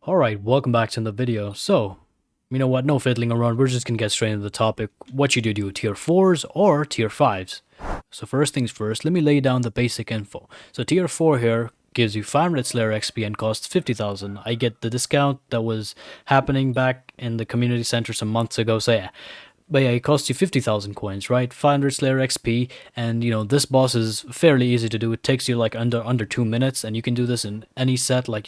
Alright, welcome back to the video. So, you know what, no fiddling around, we're just gonna get straight into the topic. What you do, tier 4s or tier 5s? So first things first, let me lay down the basic info. So tier 4 here gives you 500 Slayer XP and costs 50,000. I get the discount that was happening back in the community center some months ago, so yeah. But yeah, it costs you 50,000 coins, right? 500 Slayer XP, and this boss is fairly easy to do. It takes you like under 2 minutes, and you can do this in any set, like,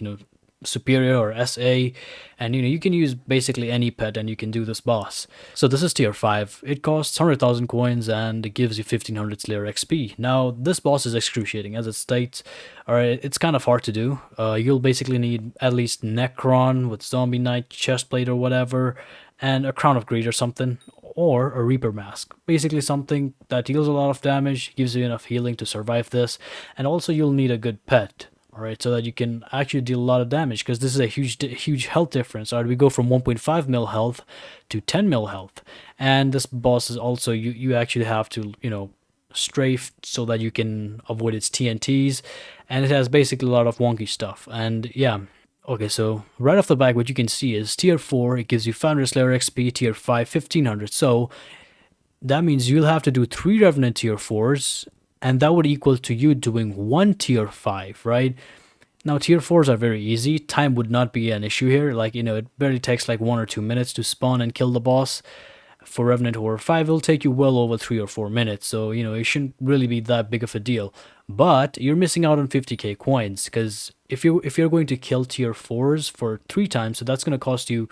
Superior or SA, and you can use basically any pet and you can do this boss. So this is tier 5. It costs 100,000 coins and it gives you 1500 Slayer XP. Now this boss is excruciating, as it states. Alright, it's kind of hard to do. You'll basically need at least Necron with Zombie Knight, Chestplate or whatever, and a Crown of Greed or something, or a Reaper Mask. Basically something that deals a lot of damage, gives you enough healing to survive this, and also you'll need a good pet. Alright, so that you can actually deal a lot of damage, because this is a huge health difference. Alright, we go from 1.5 mil health to 10 mil health. And this boss is also, you actually have to, strafe so that you can avoid its TNTs. And it has basically a lot of wonky stuff. And yeah, okay, so right off the bat, what you can see is tier 4, it gives you 500 Slayer XP, tier 5, 1500. So that means you'll have to do 3 Revenant tier 4s, and that would equal to you doing 1 tier 5, right? Now tier 4s are very easy. Time would not be an issue here. Like, it barely takes like 1 or 2 minutes to spawn and kill the boss. For Revenant Horror 5, it'll take you well over 3 or 4 minutes, so it shouldn't really be that big of a deal. But you're missing out on 50k coins, because if you're going to kill tier 4s for 3 times, so that's going to cost you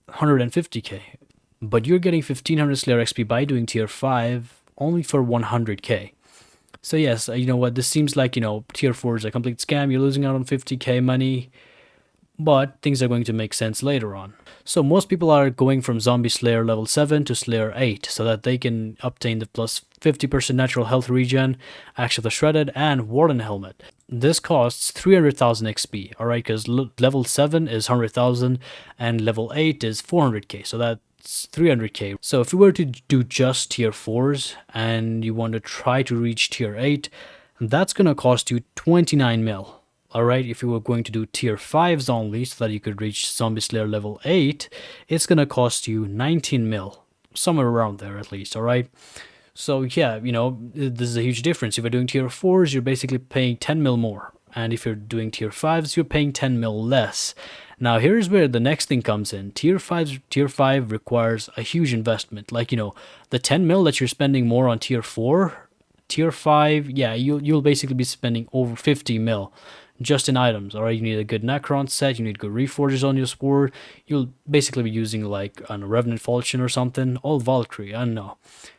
150k. But you're getting 1500 Slayer XP by doing tier 5 only for 100k. So yes, you know what, this seems like, tier 4 is a complete scam. You're losing out on 50k money, but things are going to make sense later on. So most people are going from Zombie Slayer level 7 to Slayer 8 so that they can obtain the plus 50% natural health regen, Axe of the Shredded, and Warden Helmet. This costs 300,000 XP, alright, because level 7 is 100,000 and level 8 is 400k, so that's 300k. So if you were to do just tier 4s and you want to try to reach tier 8, that's going to cost you 29 mil. Alright, if you were going to do tier 5s only so that you could reach Zombie Slayer level 8, it's going to cost you 19 mil. Somewhere around there at least, alright? So yeah, this is a huge difference. If you're doing tier 4s, you're basically paying 10 mil more. And if you're doing tier 5s, you're paying 10 mil less. Now here's where the next thing comes in. Tier 5 requires a huge investment. Like, the 10 mil that you're spending more on tier 4, tier 5, yeah, you'll basically be spending over 50 mil just in items. Alright, you need a good Necron set, you need good reforges on your sword. You'll basically be using like a Revenant Falchion or something, all Valkyrie, I don't know.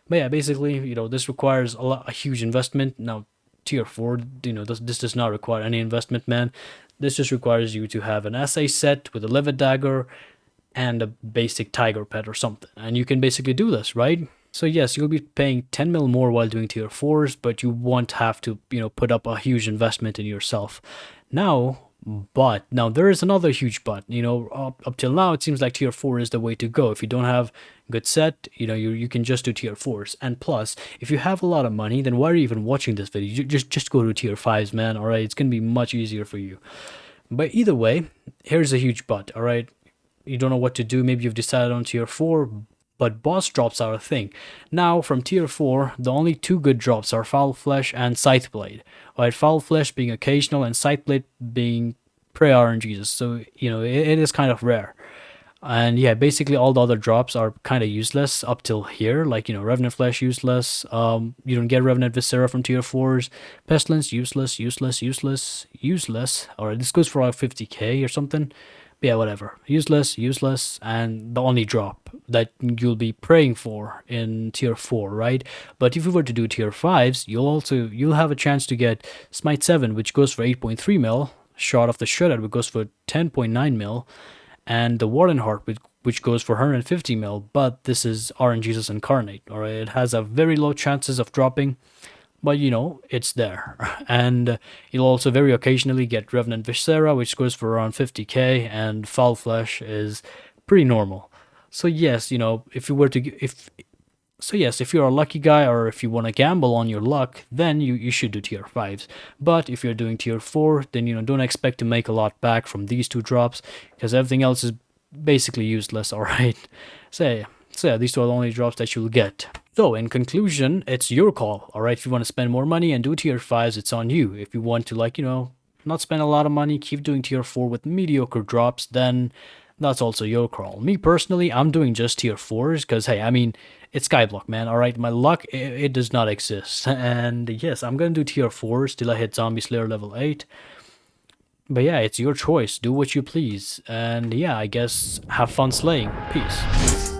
But yeah, basically, this requires a huge investment. Now tier 4, this does not require any investment, man. This just requires you to have an SA set with a Livid Dagger and a basic Tiger Pet or something. And you can basically do this, right? So yes, you'll be paying 10 mil more while doing tier 4s, but you won't have to, put up a huge investment in yourself. Now there is another huge but. Up till now, it seems like tier 4 is the way to go. If you don't have good set, you can just do tier 4s. And plus, if you have a lot of money, then why are you even watching this video? Just go to tier 5s, man. Alright, it's gonna be much easier for you. But either way, here's a huge but. Alright, you don't know what to do. Maybe you've decided on tier 4, but boss drops are a thing. Now, from tier 4, the only 2 good drops are Foul Flesh and Scytheblade. Alright, Foul Flesh being occasional and Scytheblade being Prey RNGs. So, it is kind of rare. And yeah, basically all the other drops are kind of useless up till here. Like, Revenant Flesh, useless. You don't get Revenant Viscera from tier 4s. Pestilence, useless. Alright, this goes for like 50k or something. But yeah, whatever. Useless, and the only drop that you'll be praying for in tier 4, right? But if you were to do tier 5s, you'll have a chance to get Smite 7, which goes for 8.3 mil, Shot of the Shredded, which goes for 10.9 mil, and the Warden Heart, which goes for 150 mil, but this is RNGesus Incarnate, alright? It has a very low chances of dropping, but it's there. And you'll also very occasionally get Revenant Viscera, which goes for around 50k, and Foul Flesh is pretty normal. So yes, if So yes, if you're a lucky guy or if you want to gamble on your luck, then you should do tier 5s. But if you're doing tier 4, then don't expect to make a lot back from these two drops, because everything else is basically useless, alright? So yeah, these two are the only drops that you'll get. So in conclusion, it's your call, alright? If you want to spend more money and do tier 5s, it's on you. If you want to not spend a lot of money, keep doing tier 4 with mediocre drops, then that's also your call. Me personally, I'm doing just tier 4s because, hey, I mean, it's Skyblock, man, alright? My luck, it does not exist. And yes, I'm gonna do tier 4s till I hit Zombie Slayer level 8. But yeah, it's your choice. Do what you please. And yeah, I guess have fun slaying. Peace.